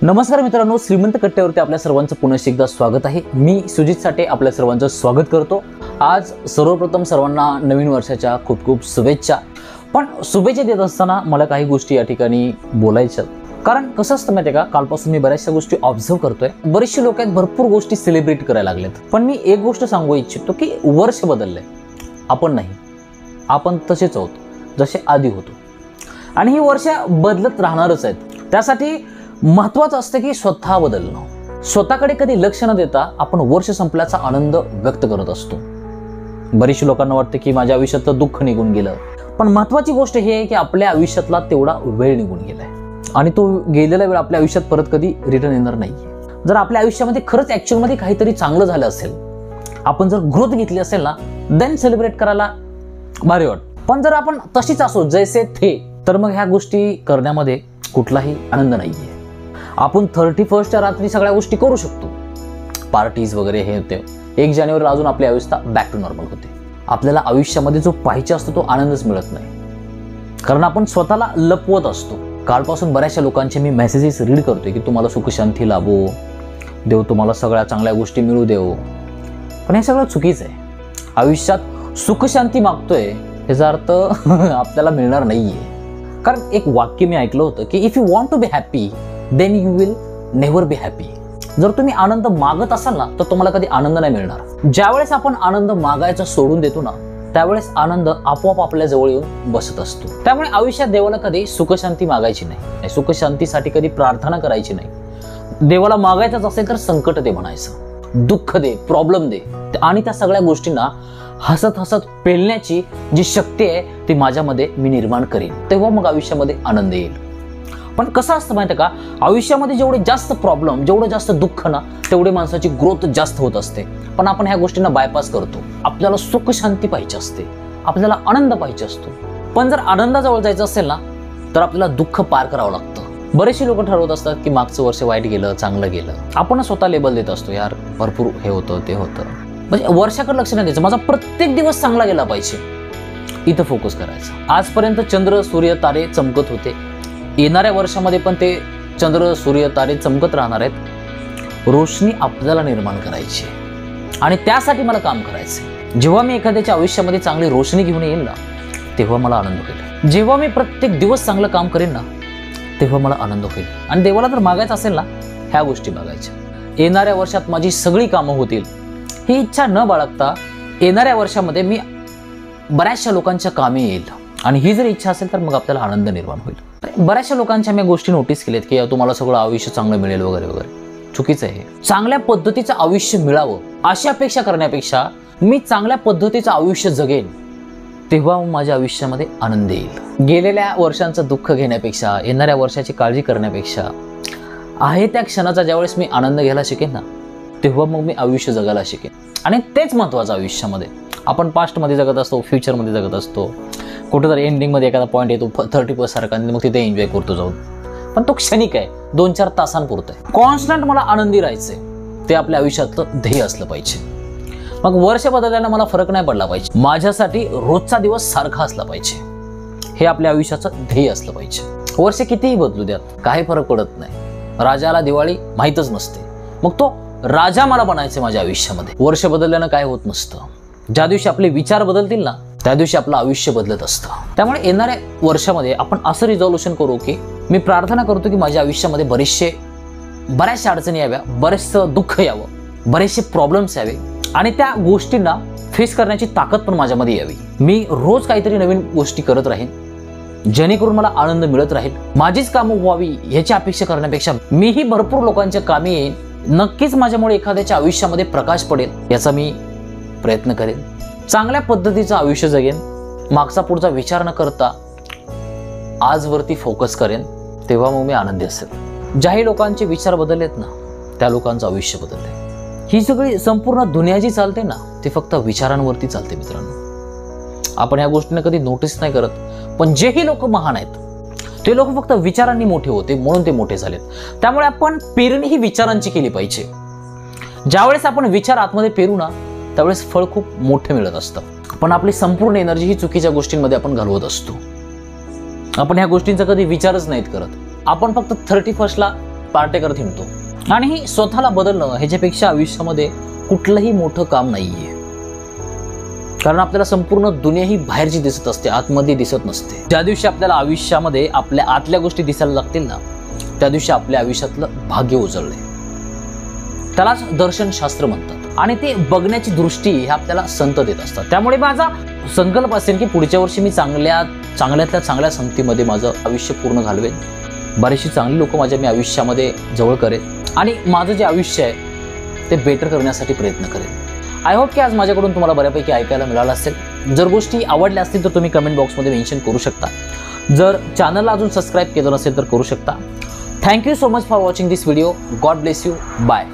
नमस्कार मित्रांनो, श्रीमंत कट्ट्यावरती आपल्या सर्वांचं पुन्हा एकदा स्वागत आहे। मी सुजित साठे आपल्या सर्वांचं स्वागत करतो। आज सर्वप्रथम सर्वांना नवीन वर्षाच्या खूप खूप शुभेच्छा। पण शुभेच्छा देत असताना मला काही गोष्टी या ठिकाणी बोलायच्या, कारण कसं असतं माहिती आहे का, कालपासून मी बऱ्याचशा गोष्टी ऑब्झर्व करतोय। बरेचसे लोक आहेत भरपूर गोष्टी सेलिब्रेट करायला लागलेत, पण मी एक गोष्ट सांगू इच्छितो की वर्ष बदललंय, आपण नाही, आपण तसेच आहोत जसे आधी होतो, आणि ही वर्ष बदलत राहणारच आहेत। त्यासाठी महत्त्वाचं असतं की स्वतः बदलणं। स्वतःकडे कधी लक्ष न देता आपण वर्ष संपल्याचा आनंद व्यक्त करत असतो। बरीचशा लोकांना वाटतं की माझ्या आयुष्यातलं दुःख निघून गेलं, पण महत्त्वाची गोष्ट ही आहे की आपल्या आयुष्यातला तेवढा वेळ निघून गेलाय, आणि तो गेलेला वेळ आपल्या आयुष्यात परत कधी रिटर्न येणार नाहीये। जर आपल्या आयुष्यामध्ये खरंच ॲक्च्युअलमध्ये काहीतरी चांगलं झालं असेल, आपण जर ग्रोथ घेतली असेल ना, देन सेलिब्रेट करायला भारी वाटतं। पण जर आपण तशीच असो जैसे थे, तर मग ह्या गोष्टी करण्यामध्ये कुठलाही आनंद नाहीये। आपण 31च्या रात्री सगळ्या गोष्टी करू शकतो, पार्टीज वगैरे हे होते। 1 जानेवारीला अजून आपली अवस्था बॅक टू नॉर्मल होते। आपल्याला आयुष्यामध्ये जो पाहिजे असतो तो आनंदच मिळत नाही, कारण आपण स्वतःला लपवत असतो। कालपासून बऱ्याचशा लोकांचे मी मेसेजेस रीड करतोय की तुम्हाला सुखशांती लाभो, देव तुम्हाला सगळ्या चांगल्या गोष्टी मिळू देव, पण हे सगळं चुकीचं आहे। आयुष्यात सुखशांती मागतोय याचा अर्थ आपल्याला मिळणार नाहीये। कारण एक वाक्य मी ऐकलं होतं की if you want to be happy then you will never be happy. जर तुम्ही आनंद मागत असाल ना, तर तुम्हाला कधी आनंद नाही मिळणार। ज्यावेळेस आपण आनंद मागायचा सोडून देतो ना, त्यावेळेस आनंद आपोआप आपल्या जवळ येऊन बसत असतो। त्यामुळे आयुष्यात देवाला कधी सुखशांती मागायची नाही, सुखशांतीसाठी कधी प्रार्थना करायची नाही। देवाला मागायचंच असेल तर संकट दे म्हणायचं, दुःख दे, प्रॉब्लेम दे, आणि त्या सगळ्या गोष्टींना हसत हसत पेलण्याची जी शक्ती आहे ती माझ्यामध्ये मी निर्माण करेन, तेव्हा मग आयुष्यामध्ये आनंद येईल। पण कसं असतं माहिती का, आयुष्यामध्ये जेवढे जास्त प्रॉब्लेम, जेवढं जास्त दुःख ना, तेवढे माणसाची ग्रोथ जास्त होत असते। पण आपण ह्या गोष्टींना बायपास करतो। आपल्याला सुख शांती पाहिजे असते, आपल्याला आनंद पाहिजे असतो, पण जर आनंदाजवळ जायचं असेल ना, तर आपल्याला दुःख पार करावं लागतं। बरेचसे लोक ठरवत असतात की मागचं वर्ष वाईट गेलं, चांगलं गेलं, आपण स्वतः लेबल देत असतो, यार भरपूर हे होतं ते होतं, म्हणजे वर्षाकडे लक्ष नाही द्यायचं, माझा प्रत्येक दिवस चांगला गेला पाहिजे, इथं फोकस करायचं। आजपर्यंत चंद्र सूर्य तारे चमकत होते, येणाऱ्या वर्षामध्ये पण ते चंद्र सूर्य तारे चमकत राहणार आहेत। रोशनी आपल्याला निर्माण करायची, आणि त्यासाठी मला काम करायचं। जेव्हा मी एखाद्याच्या आयुष्यामध्ये चांगली रोशनी घेऊन येईल ना, तेव्हा मला आनंद होईल। जेव्हा मी प्रत्येक दिवस चांगलं काम करेन ना, तेव्हा मला आनंद होईल। आणि देवाला जर मागायचं असेल ना, ह्या गोष्टी मागायच्या। येणाऱ्या वर्षात माझी सगळी कामं होतील ही इच्छा न बाळगता येणाऱ्या वर्षामध्ये मी बऱ्याचशा लोकांच्या कामी येईल, आणि ही जर इच्छा असेल तर मग आपल्याला आनंद निर्माण होईल। बऱ्याचशा लोकांच्या मी गोष्टी नोटीस केल्यात की तुम्हाला सगळं आयुष्य चांगलं मिळेल वगैरे वगैरे, चुकीचं आहे। चांगल्या पद्धतीचं आयुष्य मिळावं अशी अपेक्षा करण्यापेक्षा मी चांगल्या पद्धतीचं आयुष्य जगेन, तेव्हा माझ्या आयुष्यामध्ये आनंद येईल। गेलेल्या वर्षांचं दुःख घेण्यापेक्षा, येणाऱ्या वर्षाची काळजी करण्यापेक्षा, आहे त्या क्षणाचा ज्यावेळेस मी आनंद घ्यायला शिकेन ना, तेव्हा मग मी आयुष्य जगायला शिकेन। आणि तेच महत्त्वाचं आयुष्यामध्ये। आपण पास्टमध्ये जगत असतो, फ्युचरमध्ये जगत असतो, कुठेतरी एंडिंगमध्ये एखादा पॉईंट येतो 30+ सारखा, मग तिथे एन्जॉय करतो जाऊन, पण तो क्षणिक आहे, 2-4 तासांपुरतं आहे। कॉन्स्टंट मला आनंदी राहायचंय, ते आपल्या आयुष्यातलं ध्येय असलं पाहिजे। मग वर्ष बदलल्यानं मला फरक नाही पडला पाहिजे, माझ्यासाठी रोजचा दिवस सारखा असला पाहिजे, हे आपल्या आयुष्याचं ध्येय असलं पाहिजे। वर्ष कितीही बदलू द्यात, काही फरक पडत नाही। राजाला दिवाळी माहीतच नसते, मग तो राजा मला बनायचे माझ्या आयुष्यामध्ये। वर्ष बदलल्यानं काय होत नसतं, ज्या दिवशी आपले विचार बदलतील ना, त्या दिवशी आपलं आयुष्य बदलत असतं। त्यामुळे येणाऱ्या वर्षामध्ये आपण असं रिझॉल्युशन करू की मी प्रार्थना करतो की माझ्या आयुष्यामध्ये बऱ्याचशा अडचणी याव्या, बरेचसं दुःख यावं, बरेचसे प्रॉब्लेम्स यावे, आणि त्या गोष्टींना फेस करण्याची ताकद पण माझ्यामध्ये यावी। मी रोज काहीतरी नवीन गोष्टी करत राहीन, जेणेकरून मला आनंद मिळत राहील। माझीच कामं व्हावी ह्याची अपेक्षा करण्यापेक्षा मीही भरपूर लोकांच्या कामी येईन, नक्कीच माझ्यामुळे एखाद्याच्या आयुष्यामध्ये प्रकाश पडेल, याचा मी प्रयत्न करेन। चांगल्या पद्धतीचं आयुष्य जगेन, मागचा पुढचा विचार न करता आजवरती फोकस करेन, तेव्हा मग मी आनंदी असेल। ज्याही लोकांचे विचार बदललेत ना, त्या लोकांचं आयुष्य बदललंय। ही सगळी संपूर्ण दुनिया जी चालते ना, ती फक्त विचारांवरती चालते मित्रांनो। आपण या गोष्टींना कधी नोटीस नाही करत, पण जेही लोक महान आहेत ते लोक फक्त विचारांनी मोठे होते, म्हणून ते मोठे झालेत। त्यामुळे आपण पेरणी ही विचारांची केली पाहिजे। ज्यावेळेस आपण विचार आतमध्ये पेरू ना, त्यावेळेस फळ खूप मोठे मिळत असतं, पण आपली संपूर्ण एनर्जी ही चुकीच्या गोष्टींमध्ये आपण घालवत असतो। आपण ह्या गोष्टींचा कधी विचारच नाहीत करत, आपण फक्त 31ला पार्ट्या करत हिंडतो आणि स्वतःला बदलणं ह्याच्यापेक्षा आयुष्यामध्ये कुठलंही मोठं काम नाहीये. कारण आपल्याला संपूर्ण दुनिया ही बाहेरची दिसत असते, आतमध्ये दिसत नसते. ज्या दिवशी आपल्याला आयुष्यामध्ये आपल्या आतल्या गोष्टी दिसायला लागतील ना, त्या दिवशी आपल्या आयुष्यातलं भाग्य उजळले. त्यालाच दर्शनशास्त्र म्हणतात आणि ते बघण्याची दृष्टी हे आपल्याला संत देत असतात. त्यामुळे माझा संकल्प असेल की पुढच्या वर्षी मी चांगल्यातल्या चांगल्या संगतीमध्ये माझं आयुष्य पूर्ण घालवेन. बरीचशी चांगली लोक मी आयुष्यामध्ये जवळ करेन आणि माझं जे आयुष्य आहे ते बेटर करण्यासाठी प्रयत्न करेन. आय होप की आज माझ्याकडून तुम्हाला बऱ्यापैकी ऐकायला मिळालं असेल. जर गोष्टी आवडल्या असतील तर तुम्ही कमेंट बॉक्समध्ये मेन्शन करू शकता. जर चॅनलला अजून सबस्क्राईब केलं नसेल तर करू शकता. Thank you so much for watching this video. God bless you. Bye.